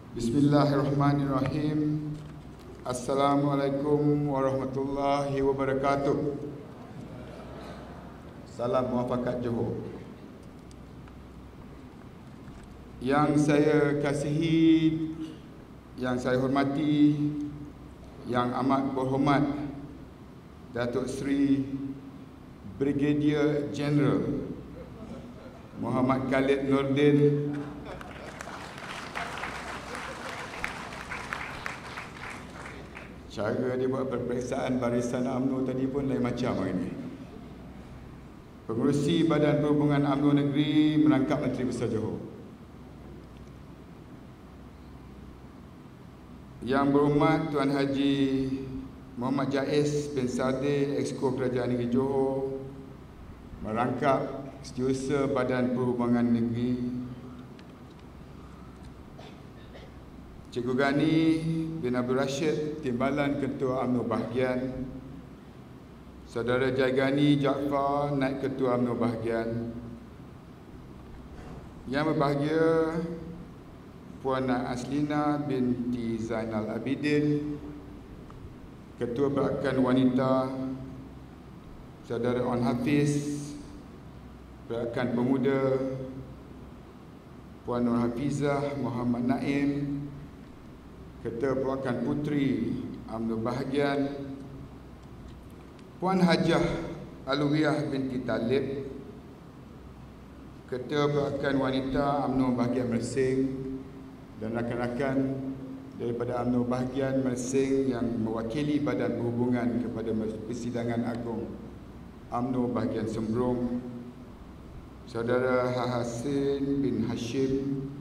Bismillahirrahmanirrahim. Assalamualaikum warahmatullahi wabarakatuh. Salam muafakat Johor. Yang saya kasihi, yang saya hormati, yang amat berhormat Datuk Seri Brigadier General Muhammad Khalid Nordin, cara dia buat peperiksaan barisan UMNO tadi pun lain macam hari ini. Pengerusi Badan Perhubungan UMNO Negeri merangkap Menteri Besar Johor. Yang berhormat Tuan Haji Muhammad Jais bin Sadeh, Exco Kerajaan Negeri Johor, merangkap Setiausaha Badan Perhubungan Negeri. Cikgu Gani bin Abdul Rashid, Timbalan Ketua UMNO Bahagian. Saudara Jaigani Jaafar, Naib Ketua UMNO Bahagian. Yang berbahagia Puan Aslina binti Zainal Abidin, Ketua Perakan Wanita. Saudara On Hafiz, Perakan Pemuda. Puan Nur Hafizah Muhammad Naim, Ketua Perwakilan Puteri UMNO Bahagian. Puan Hajah Alwiah binti Talib, Ketua Perwakilan Wanita UMNO Bahagian Mersing, dan rakan-rakan daripada UMNO Bahagian Mersing yang mewakili Badan Perhubungan kepada Persidangan Agung UMNO Bahagian Sembrong. Saudara Hasin bin Hashim,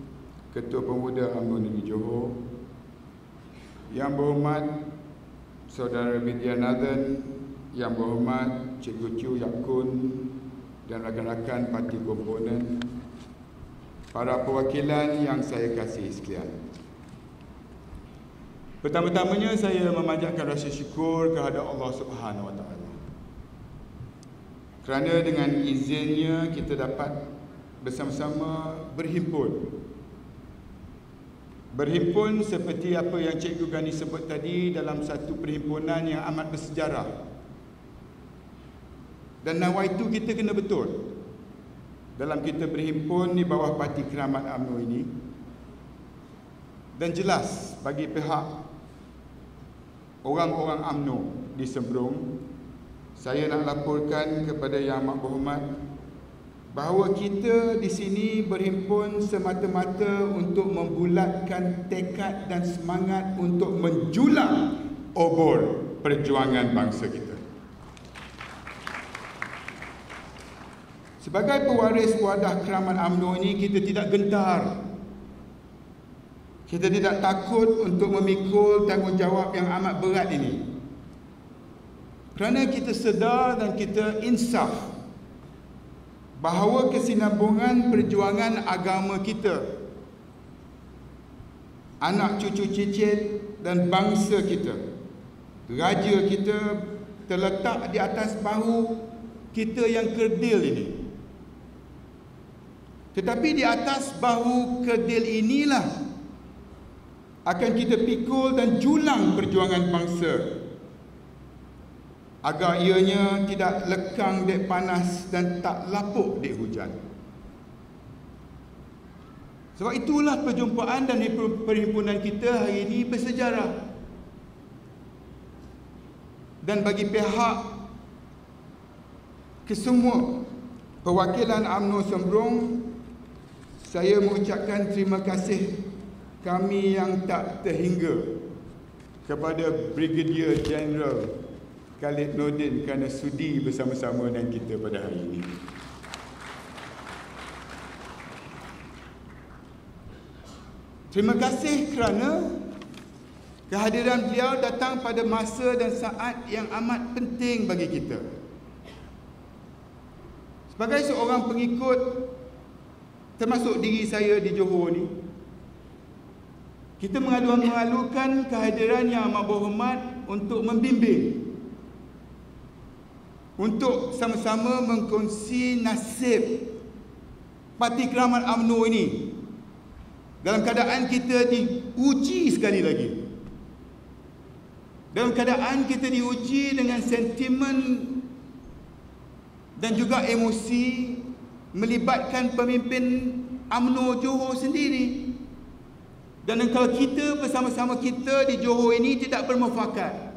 Ketua Pemuda UMNO Negeri Johor. Yang berhormat Saudara Vidya Nathan, yang berhormat Cikgu Chiu Yap Kun dan rakan-rakan parti komponen, para perwakilan yang saya kasihi sekalian. Pertama-tamanya saya memanjatkan rasa syukur kehadap Allah Subhanahu Wa Taala kerana dengan izinnya kita dapat bersama-sama berhimpun seperti apa yang Cikgu Gani sebut tadi, dalam satu perhimpunan yang amat bersejarah. Dan nawaitu kita kena betul dalam kita berhimpun di bawah Parti Keramat UMNO ini. Dan jelas bagi pihak orang-orang UMNO di Sembrong, saya nak laporkan kepada Yang Amat Berhormat bahawa kita di sini berhimpun semata-mata untuk membulatkan tekad dan semangat untuk menjulang obor perjuangan bangsa kita. Sebagai pewaris wadah keramat UMNO ini, kita tidak gentar. Kita tidak takut untuk memikul tanggungjawab yang amat berat ini. Kerana kita sedar dan kita insaf bahawa kesinambungan perjuangan agama kita, anak cucu cicit dan bangsa kita, raja kita, terletak di atas bahu kita yang kerdil ini. Tetapi di atas bahu kerdil inilah akan kita pikul dan julang perjuangan bangsa, agar ianya tidak lekang dek panas dan tak lapuk dek hujan. Sebab itulah perjumpaan dan perhimpunan kita hari ini bersejarah. Dan bagi pihak kesemua perwakilan UMNO Sembrong, saya mengucapkan terima kasih kami yang tak terhingga kepada Brigadier General Khalid Nordin kerana sudi bersama-sama dengan kita pada hari ini. Terima kasih kerana kehadiran beliau datang pada masa dan saat yang amat penting bagi kita. Sebagai seorang pengikut, termasuk diri saya di Johor ni, kita mengalu-alukan kehadiran Yang Amat Berhormat untuk membimbing, untuk sama-sama mengkongsi nasib Parti Keramat UMNO ini dalam keadaan kita diuji sekali lagi, dalam keadaan kita diuji dengan sentimen dan juga emosi melibatkan pemimpin UMNO Johor sendiri. Dan kalau kita bersama-sama kita di Johor ini tidak bermufakat,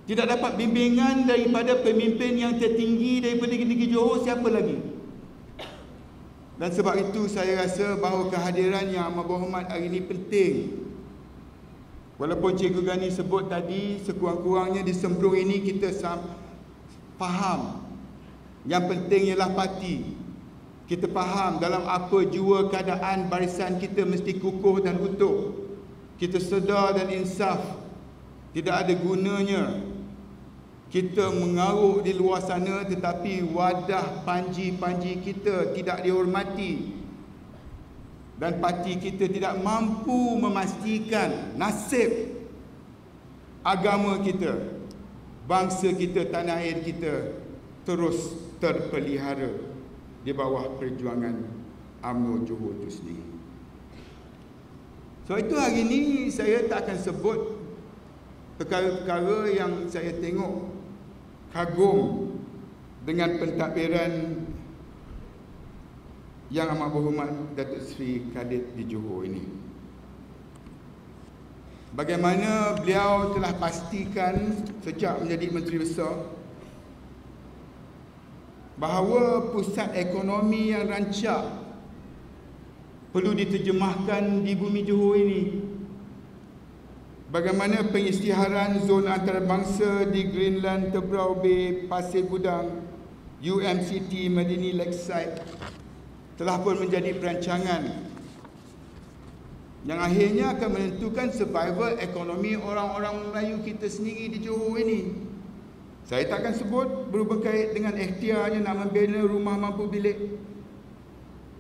tidak dapat bimbingan daripada pemimpin yang tertinggi daripada negeri Johor, siapa lagi? Dan sebab itu saya rasa bahawa kehadiran Yang Amat Berhormat hari ini penting. Walaupun Cikgu Gani sebut tadi, sekurang-kurangnya di Sembrong ini kita faham yang penting ialah parti. Kita faham dalam apa jua keadaan barisan kita mesti kukuh dan utuh. Kita sedar dan insaf tidak ada gunanya kita mengaruk di luar sana tetapi wadah panji-panji kita tidak dihormati dan parti kita tidak mampu memastikan nasib agama kita, bangsa kita, tanah air kita terus terpelihara di bawah perjuangan UMNO Johor itu sendiri. So itu hari ini saya tak akan sebut perkara-perkara yang saya tengok kagum dengan pentadbiran Yang Amat Berhormat Datuk Seri Khalid di Johor ini. Bagaimana beliau telah pastikan sejak menjadi Menteri Besar bahawa pusat ekonomi yang rancak perlu diterjemahkan di bumi Johor ini. Bagaimana pengisytiharan zona antarabangsa di Greenland, Tebrau Bay, Pasir Gudang, UMCT, Medini Lakeside telah pun menjadi perancangan yang akhirnya akan menentukan survival ekonomi orang-orang Melayu kita sendiri di Johor ini. Saya takkan sebut berkait dengan ikhtiarnya nak membina rumah mampu bilik.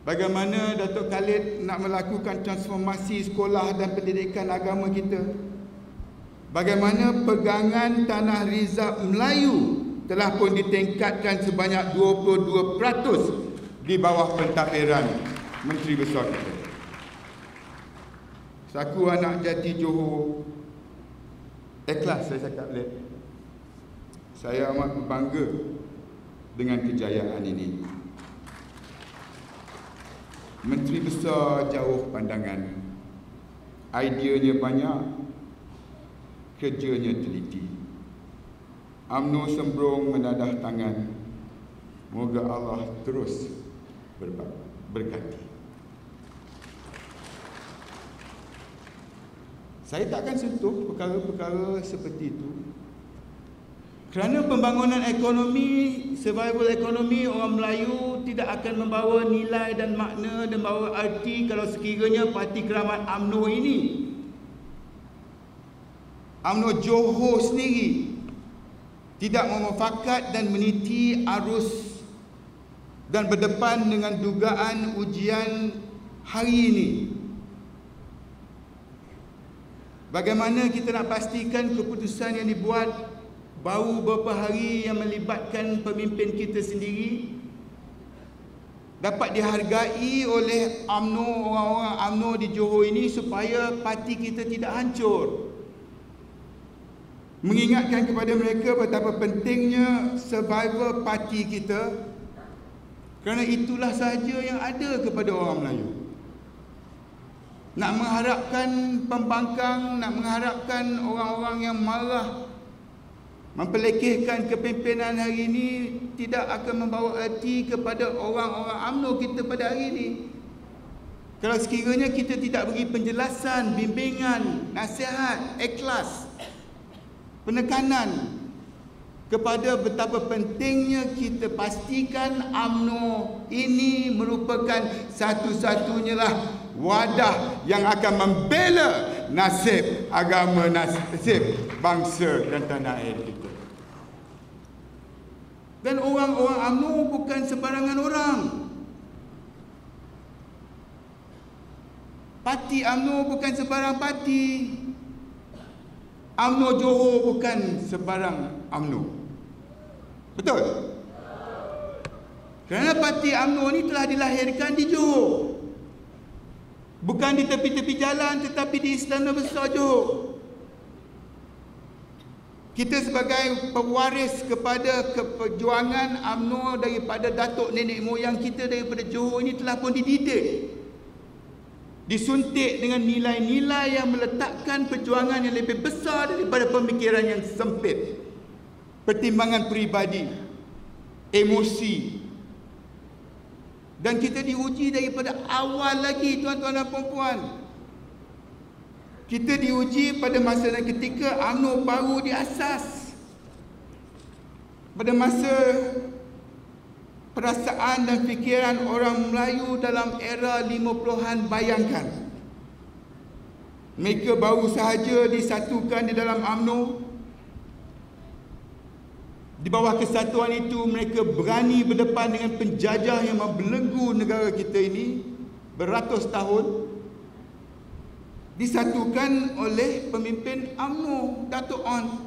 Bagaimana Datuk Khalid nak melakukan transformasi sekolah dan pendidikan agama kita. Bagaimana pegangan tanah rizab Melayu telah pun ditingkatkan sebanyak 22% di bawah pentadbiran Menteri Besar kita. Saku anak jati Johor, ikhlas saya cakap boleh. Saya amat berbangga dengan kejayaan ini. Menteri Besar jauh pandangan, ideanya banyak, kerjanya teliti. UMNO Sembrong menadah tangan. Moga Allah terus berkati. Saya takkan sentuh perkara-perkara seperti itu kerana pembangunan ekonomi, survival ekonomi orang Melayu tidak akan membawa nilai dan makna dan membawa arti kalau sekiranya Parti Keramat UMNO ini, UMNO Johor sendiri tidak memufakat dan meniti arus dan berdepan dengan dugaan ujian hari ini. Bagaimana kita nak pastikan keputusan yang dibuat baru beberapa hari yang melibatkan pemimpin kita sendiri dapat dihargai oleh UMNO, orang-orang UMNO di Johor ini supaya parti kita tidak hancur. Mengingatkan kepada mereka betapa pentingnya survival parti kita kerana itulah sahaja yang ada kepada orang Melayu. Nak mengharapkan pembangkang, nak mengharapkan orang-orang yang marah mempelekehkan kepimpinan hari ini tidak akan membawa arti kepada orang-orang UMNO kita pada hari ini. Kalau sekiranya kita tidak beri penjelasan, bimbingan, nasihat, ikhlas, penekanan kepada betapa pentingnya kita pastikan UMNO ini merupakan satu-satunya lah wadah yang akan membela nasib agama, nasib bangsa dan tanah air kita. Dan orang-orang UMNO bukan sembarangan orang. Parti UMNO bukan sembarang parti. UMNO Johor bukan sembarang UMNO. Betul? Kerana parti UMNO ni telah dilahirkan di Johor. Bukan di tepi-tepi jalan, tetapi di Istana Besar Johor. Kita sebagai pewaris kepada keperjuangan UMNO daripada datuk nenek moyang kita daripada Johor ini telah pun dididik, disuntik dengan nilai-nilai yang meletakkan perjuangan yang lebih besar daripada pemikiran yang sempit, pertimbangan peribadi, emosi. Dan kita diuji daripada awal lagi, tuan-tuan dan puan-puan. Kita diuji pada masa dan ketika UMNO baru diasas. Pada masa perasaan dan fikiran orang Melayu dalam era 50-an, bayangkan. Mereka baru sahaja disatukan di dalam UMNO. Di bawah kesatuan itu, mereka berani berdepan dengan penjajah yang membelenggu negara kita ini beratus tahun. Disatukan oleh pemimpin UMNO, Datuk On.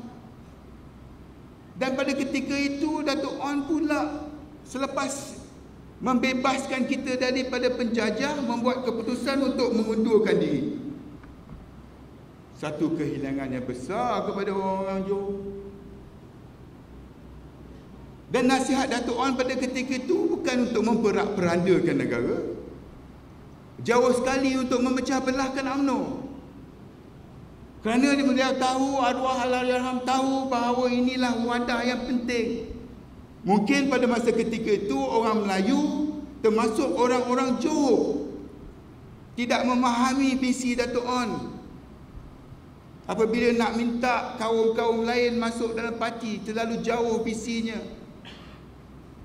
Dan pada ketika itu, Datuk On pula selepas membebaskan kita daripada penjajah, membuat keputusan untuk mengundurkan diri. Satu kehilangan yang besar kepada orang-orang Johor. Dan nasihat Datuk On pada ketika itu bukan untuk memperak-perandakan negara, jauh sekali untuk memecah belahkan UMNO. Kerana dia tahu, arwah Allahyarham tahu bahawa inilah wadah yang penting. Mungkin pada masa ketika itu orang Melayu, termasuk orang-orang Johor, tidak memahami visi Datuk On. Apabila nak minta kaum-kaum lain masuk dalam parti, terlalu jauh visinya.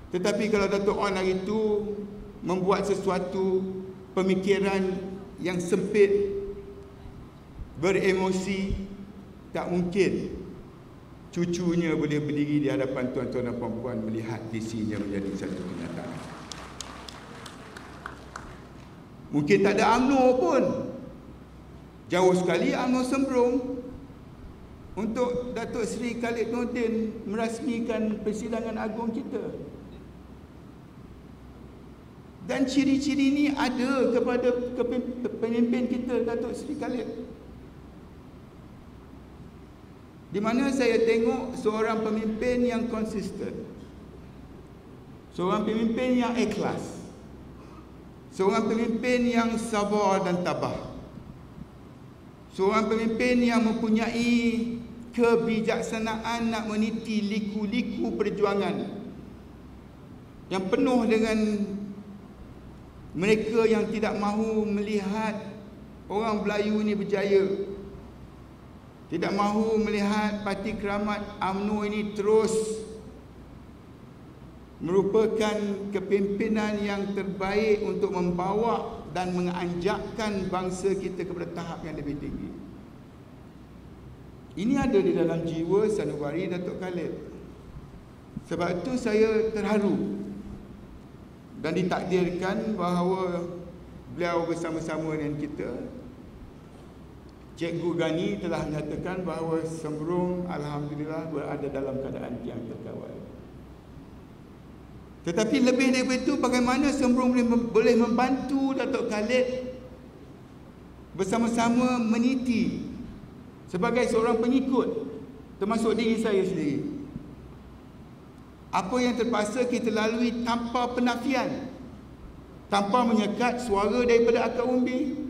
Tetapi kalau Datuk On hari itu membuat sesuatu pemikiran yang sempit, beremosi, tak mungkin cucunya boleh berdiri di hadapan tuan-tuan dan puan-puan melihat visinya menjadi satu kenyataan. Mungkin tak ada UMNO pun. Jauh sekali UMNO sembrong untuk Datuk Seri Khalid Nordin merasmikan persidangan agung kita. Dan ciri-ciri ini ada kepada pemimpin kita, Datuk Seri Khalid. Di mana saya tengok seorang pemimpin yang konsisten, seorang pemimpin yang ikhlas, seorang pemimpin yang sabar dan tabah, seorang pemimpin yang mempunyai kebijaksanaan nak meniti liku-liku perjuangan, yang penuh dengan mereka yang tidak mahu melihat orang Melayu ini berjaya, tidak mahu melihat Parti Keramat UMNO ini terus merupakan kepimpinan yang terbaik untuk membawa dan menganjakkan bangsa kita kepada tahap yang lebih tinggi. Ini ada di dalam jiwa sanubari Datuk Khalid. Sebab itu saya terharu dan ditakdirkan bahawa beliau bersama-sama dengan kita, Cikgu Gani telah menyatakan bahawa Sembrong alhamdulillah berada dalam keadaan yang terkawal. Tetapi lebih daripada itu, bagaimana Sembrong boleh membantu Datuk Khalid bersama-sama meniti sebagai seorang pengikut, termasuk diri saya sendiri. Apa yang terpaksa kita lalui tanpa penafian, tanpa menyekat suara daripada akar umbi.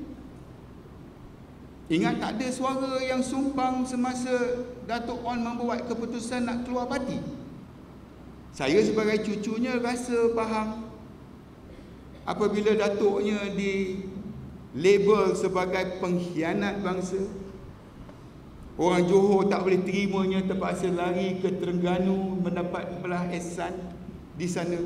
Ingat, tak ada suara yang sumbang semasa Datuk On membuat keputusan nak keluar parti. Saya sebagai cucunya rasa faham apabila datuknya di label sebagai pengkhianat bangsa. Orang Johor tak boleh terimanya, terpaksa lari ke Terengganu mendapat belah ihsan di sana.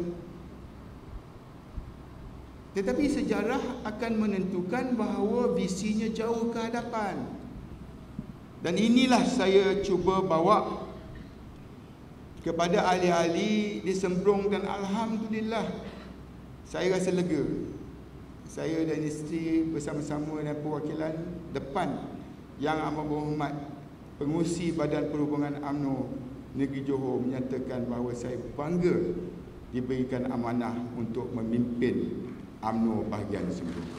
Tetapi sejarah akan menentukan bahawa visinya jauh ke hadapan. Dan inilah saya cuba bawa kepada ahli-ahli di Sembrong, dan alhamdulillah saya rasa lega. Saya dan isteri bersama-sama dengan perwakilan depan Yang Amat Berhormat Pengurusi Badan Perhubungan UMNO Negeri Johor menyatakan bahawa saya bangga diberikan amanah untuk memimpin UMNO bahagian Sembrong.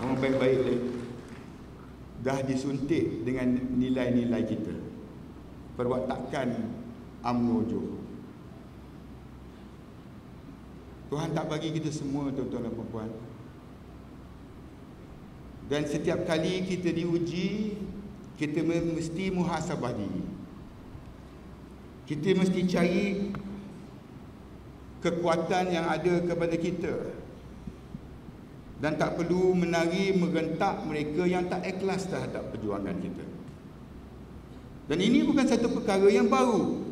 orang baik-baik dah disuntik dengan nilai-nilai kita, perwatakan UMNO Johor. Tuhan tak bagi kita semua, tuan-tuan dan puan-puan. Dan setiap kali kita diuji, kita mesti muhasabah diri. Kita mesti cari kekuatan yang ada kepada kita, dan tak perlu menari merentak mereka yang tak ikhlas terhadap perjuangan kita. Dan ini bukan satu perkara yang baru.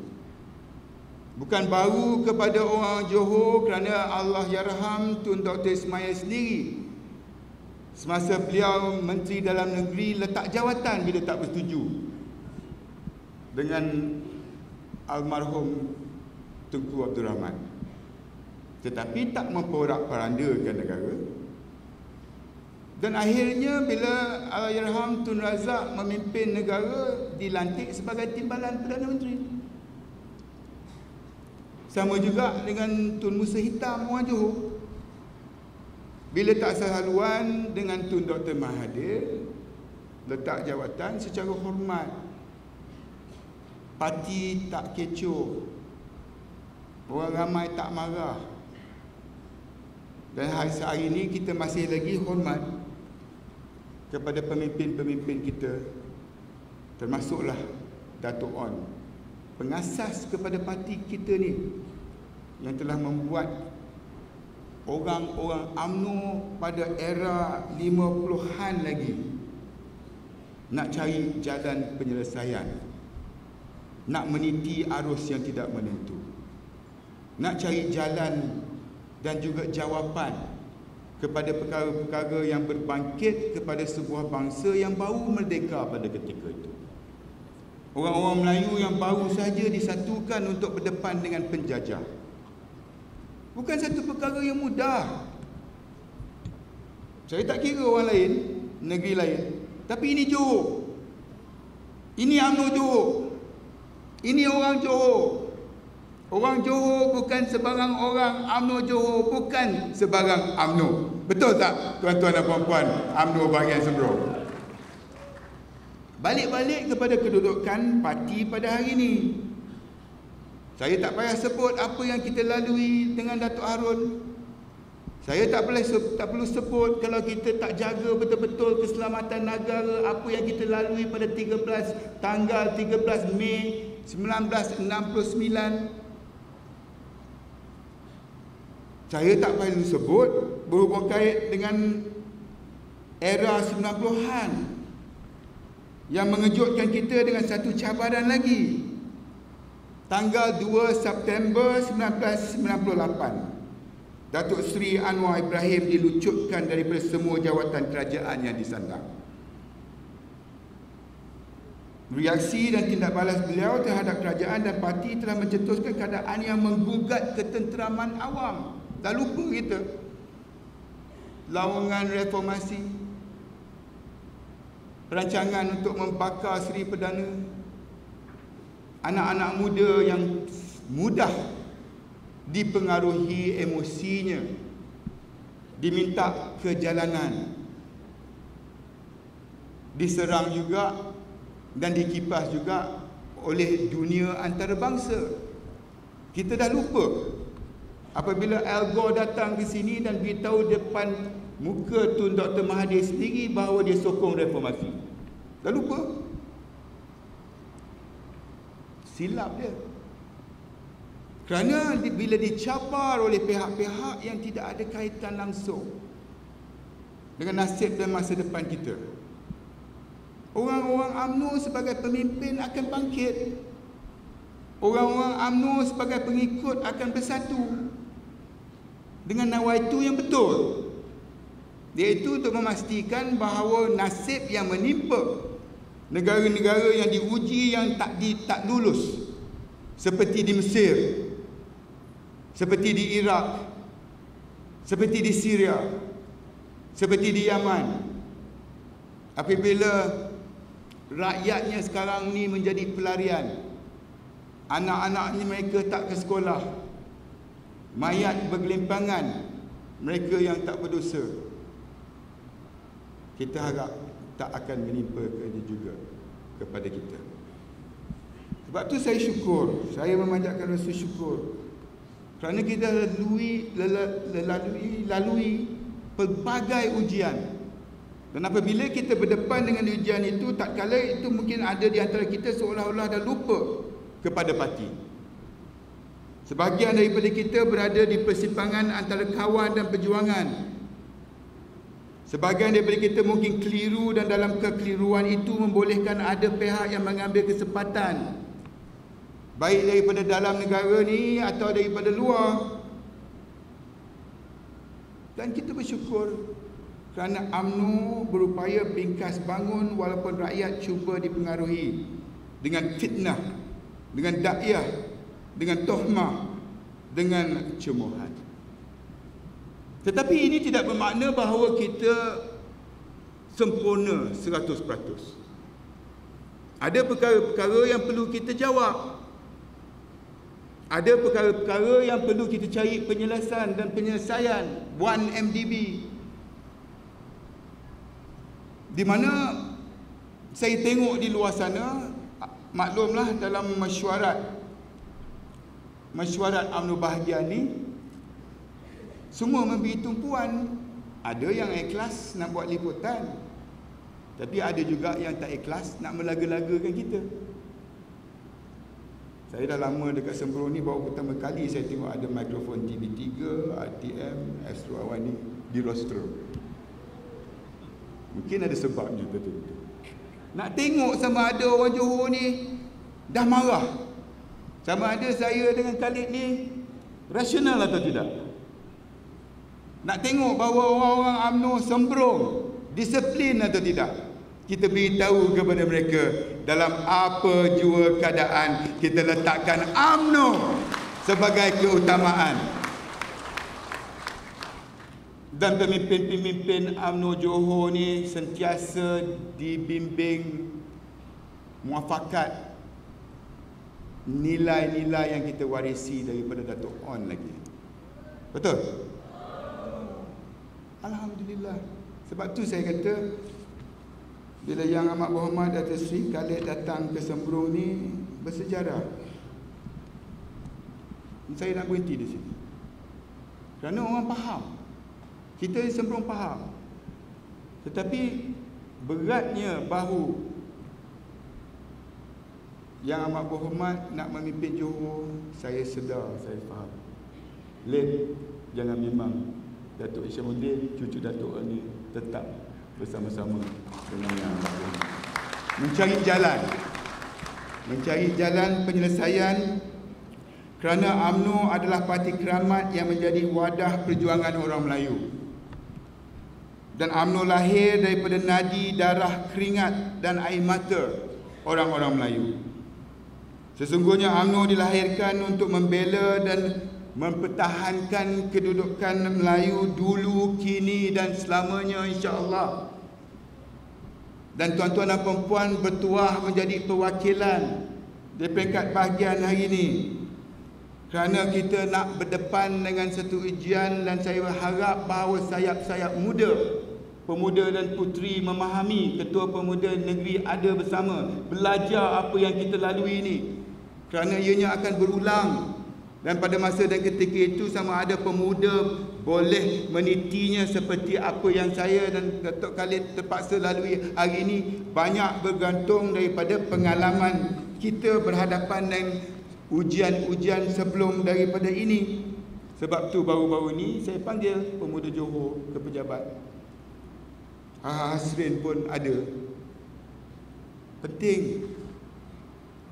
Bukan baru kepada orang Johor, kerana Allah yarham Tun Dr. Ismail sendiri, semasa beliau Menteri Dalam Negeri, letak jawatan bila tak bersetuju dengan almarhum Tunku Abdul Rahman, tetapi tak memporak-porandakan negara. Dan akhirnya bila Allahyarham Tun Razak memimpin negara, dilantik sebagai timbalan Perdana Menteri. Sama juga dengan Tun Musa Hitam orang Johor. Bila tak sehaluan dengan Tun Dr. Mahathir, letak jawatan secara hormat. Parti tak kecoh, orang ramai tak marah. Dan hari ini kita masih lagi hormat kepada pemimpin-pemimpin kita, termasuklah Dato' On, pengasas kepada parti kita ni, yang telah membuat orang-orang UMNO pada era 50-an lagi nak cari jalan penyelesaian, nak meniti arus yang tidak menentu, nak cari jalan dan juga jawapan kepada perkara-perkara yang berbangkit kepada sebuah bangsa yang baru merdeka pada ketika itu. Orang-orang Melayu yang baru saja disatukan untuk berdepan dengan penjajah. Bukan satu perkara yang mudah. Saya tak kira orang lain, negeri lain, tapi ini Johor. Ini UMNO Johor. Ini orang Johor. Orang Johor bukan sebarang orang, UMNO Johor bukan sebarang UMNO. Betul tak, tuan-tuan dan puan-puan UMNO bahagian Seberang? Balik-balik kepada kedudukan parti pada hari ini. Saya tak payah sebut apa yang kita lalui dengan Datuk Harun. Saya tak perlu sebut kalau kita tak jaga betul-betul keselamatan negara, apa yang kita lalui pada tanggal 13 Mei 1969. Saya tak perlu sebut berhubung kait dengan era 90-an yang mengejutkan kita dengan satu cabaran lagi. Tanggal 2 September 1998, Datuk Seri Anwar Ibrahim dilucutkan daripada semua jawatan kerajaan yang disandang. Reaksi dan tindak balas beliau terhadap kerajaan dan parti telah mencetuskan keadaan yang menggugat ketenteraman awam. Dah lupa kita. Lawangan reformasi, perancangan untuk membakar Seri Perdana, anak-anak muda yang mudah dipengaruhi emosinya, diminta ke jalanan, diserang juga dan dikipas juga oleh dunia antarabangsa. Kita dah lupa apabila Al Gore datang ke sini dan beritahu depan muka Tun Dr. Mahathir sendiri bahawa dia sokong reformasi. Dah lupa? Silap dia. Kerana bila dicabar oleh pihak-pihak yang tidak ada kaitan langsung dengan nasib dan masa depan kita, orang-orang UMNO sebagai pemimpin akan bangkit. Orang-orang UMNO sebagai pengikut akan bersatu dengan nawaitu yang betul, iaitu untuk memastikan bahawa nasib yang menimpa negara-negara yang diuji yang tak lulus, seperti di Mesir, seperti di Iraq, seperti di Syria, seperti di Yaman, apabila rakyatnya sekarang ni menjadi pelarian, anak-anaknya mereka tak ke sekolah, mayat bergelimpangan mereka yang tak berdosa. kita harap tak akan menimpa juga kepada kita. Sebab tu saya syukur, saya memanjatkan rasa syukur kerana kita lalui pelbagai ujian. Dan apabila kita berdepan dengan ujian itu, tak kala itu mungkin ada di antara kita seolah-olah dah lupa kepada parti. Sebahagian daripada kita berada di persimpangan antara kawan dan perjuangan. Sebahagian daripada kita mungkin keliru, dan dalam kekeliruan itu membolehkan ada pihak yang mengambil kesempatan, baik daripada dalam negara ni atau daripada luar. Dan kita bersyukur kerana UMNO berupaya bingkas bangun walaupun rakyat cuba dipengaruhi dengan fitnah, dengan dakwah, dengan tohmah, dengan cemohan. Tetapi ini tidak bermakna bahawa kita sempurna 100%. Ada perkara-perkara yang perlu kita jawab. Ada perkara-perkara yang perlu kita cari penyelesaian dan penyelesaian 1MDB. Di mana saya tengok di luar sana, maklumlah dalam mesyuarat UMNO Bahagian ni, semua memberi tumpuan. Ada yang ikhlas nak buat liputan, tapi ada juga yang tak ikhlas nak melaga-lagakan kita. Saya dah lama dekat Sembrono ni, baru pertama kali saya tengok ada mikrofon TV3, RTM, Astro Awani di rostro. Mungkin ada sebabnya tertentu. Nak tengok sama ada orang Johor ni dah marah, sama ada saya dengan Khalid ni rasional atau tidak. Nak tengok bahawa orang-orang UMNO sembrong, disiplin atau tidak. Kita beritahu kepada mereka, dalam apa jua keadaan kita letakkan UMNO sebagai keutamaan. Dan pemimpin-pemimpin UMNO Johor ni sentiasa dibimbing muafakat nilai-nilai yang kita warisi daripada Datuk On lagi. Betul? Alhamdulillah. Sebab tu saya kata, bila Yang Amat Berhormat Datuk Seri Khalid datang ke Sembrono ni, bersejarah. Saya nak berhenti di sini kerana orang faham, kita di Sembrono faham. Tetapi beratnya bahu Yang Amat Berhormat nak memimpin Johor, saya sedar, saya faham. Late jangan memang Datuk Isyamuddin, cucu Datuk ni tetap bersama-sama dengan Yang Amat Berhormat, mencari jalan penyelesaian, kerana UMNO adalah parti keramat yang menjadi wadah perjuangan orang Melayu. Dan UMNO lahir daripada nadi, darah, keringat dan air mata orang-orang Melayu. Sesungguhnya UMNO dilahirkan untuk membela dan mempertahankan kedudukan Melayu dulu, kini dan selamanya, insya-Allah. Dan tuan-tuan dan puan-puan bertuah menjadi perwakilan di peringkat bahagian hari ini, kerana kita nak berdepan dengan satu ujian. Dan saya berharap bahawa sayap-sayap muda, pemuda dan puteri memahami Ketua Pemuda Negeri ada bersama, belajar apa yang kita lalui ini, kerana ianya akan berulang. Dan pada masa dan ketika itu, sama ada pemuda boleh menitinya seperti apa yang saya dan Datuk Khalid terpaksa lalui hari ini, banyak bergantung daripada pengalaman kita berhadapan dengan ujian-ujian sebelum daripada ini. Sebab tu baru-baru ni saya panggil pemuda Johor ke pejabat. Hasrin pun ada. Penting,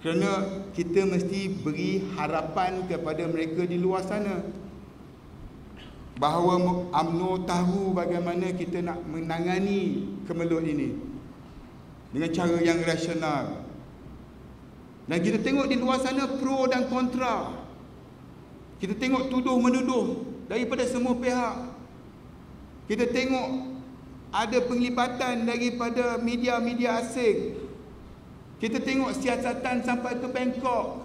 kerana kita mesti beri harapan kepada mereka di luar sana bahawa UMNO tahu bagaimana kita nak menangani kemelut ini dengan cara yang rasional. Dan kita tengok di luar sana pro dan kontra. Kita tengok tuduh-menuduh daripada semua pihak. Kita tengok ada penglibatan daripada media-media asing. Kita tengok siasatan sampai ke Bangkok.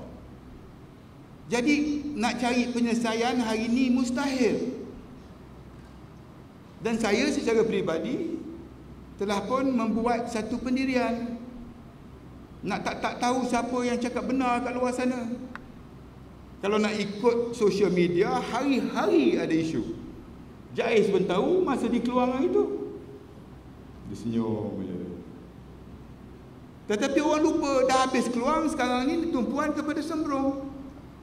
Jadi nak cari penyelesaian hari ini mustahil. Dan saya secara peribadi telah pun membuat satu pendirian. Nak tak tahu siapa yang cakap benar kat luar sana. Kalau nak ikut social media, hari-hari ada isu. Jais pun tahu masa dikeluar hari itu. Dia senyum je. Tetapi orang lupa dah habis keluar, sekarang ni tumpuan kepada Sembrong.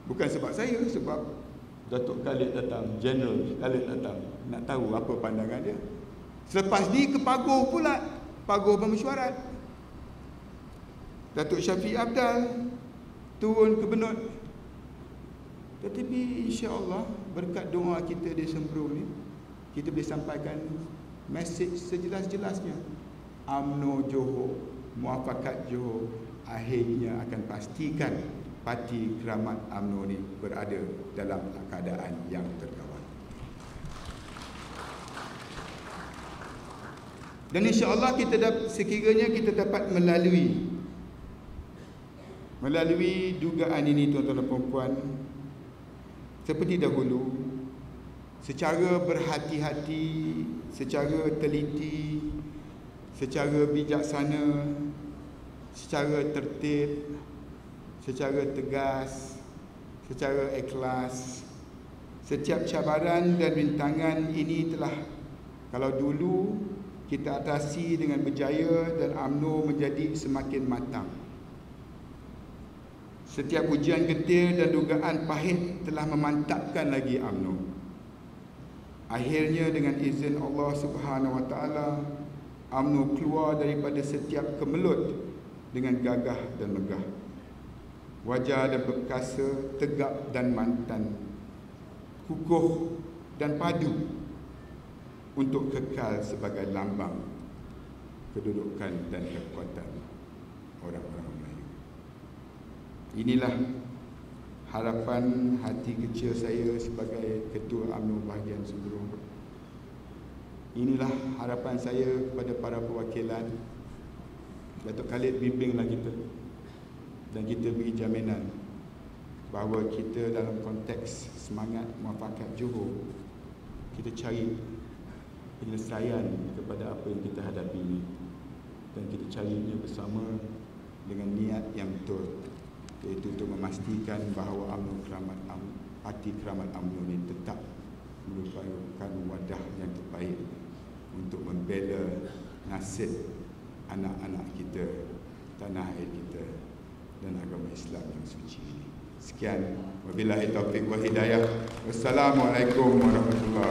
Bukan sebab saya, sebab Datuk Khalid datang, General Khalid datang, nak tahu apa pandangan dia. Selepas ni ke Pagoh pula, Pagoh bermesyuarat. Datuk Syafiq Abdal turun ke Benut. Tetapi insya-Allah berkat doa kita di Sembrong ni, kita boleh sampaikan mesej sejelas-jelasnya. UMNO Johor, Muafakat Johor akhirnya akan pastikan Parti Keramat UMNO ni berada dalam keadaan yang terkawal. Dan insya-Allah sekiranya kita dapat melalui dugaan ini, tuan-tuan dan puan-puan, seperti dahulu, secara berhati-hati, secara teliti, secara bijaksana, secara tertib, secara tegas, secara ikhlas, setiap cabaran dan rintangan ini telah, kalau dulu kita atasi dengan berjaya dan UMNO menjadi semakin matang. Setiap ujian getir dan dugaan pahit telah memantapkan lagi UMNO. Akhirnya dengan izin Allah Subhanahu Wa Taala, UMNO keluar daripada setiap kemelut dengan gagah dan megah. Wajah dan perkasa, tegap dan mantan, kukuh dan padu untuk kekal sebagai lambang kedudukan dan kekuatan orang-orang Melayu. Inilah harapan hati kecil saya sebagai Ketua UMNO bahagian Sembrong. Inilah harapan saya kepada para perwakilan. Datuk Khalid bimbinglah kita, dan kita beri jaminan bahawa kita dalam konteks semangat Muafakat Johor, kita cari penyelesaian kepada apa yang kita hadapi ini, dan kita carinya bersama dengan niat yang betul, iaitu untuk memastikan bahawa Parti Keramat UMNO ini tetap merupakan wadah yang terbaik untuk membela nasib anak-anak kita, tanah air kita dan agama Islam yang suci ini. Sekian, wabillahi taufiq wal hidayah. Wassalamualaikum warahmatullahi wabarakatuh.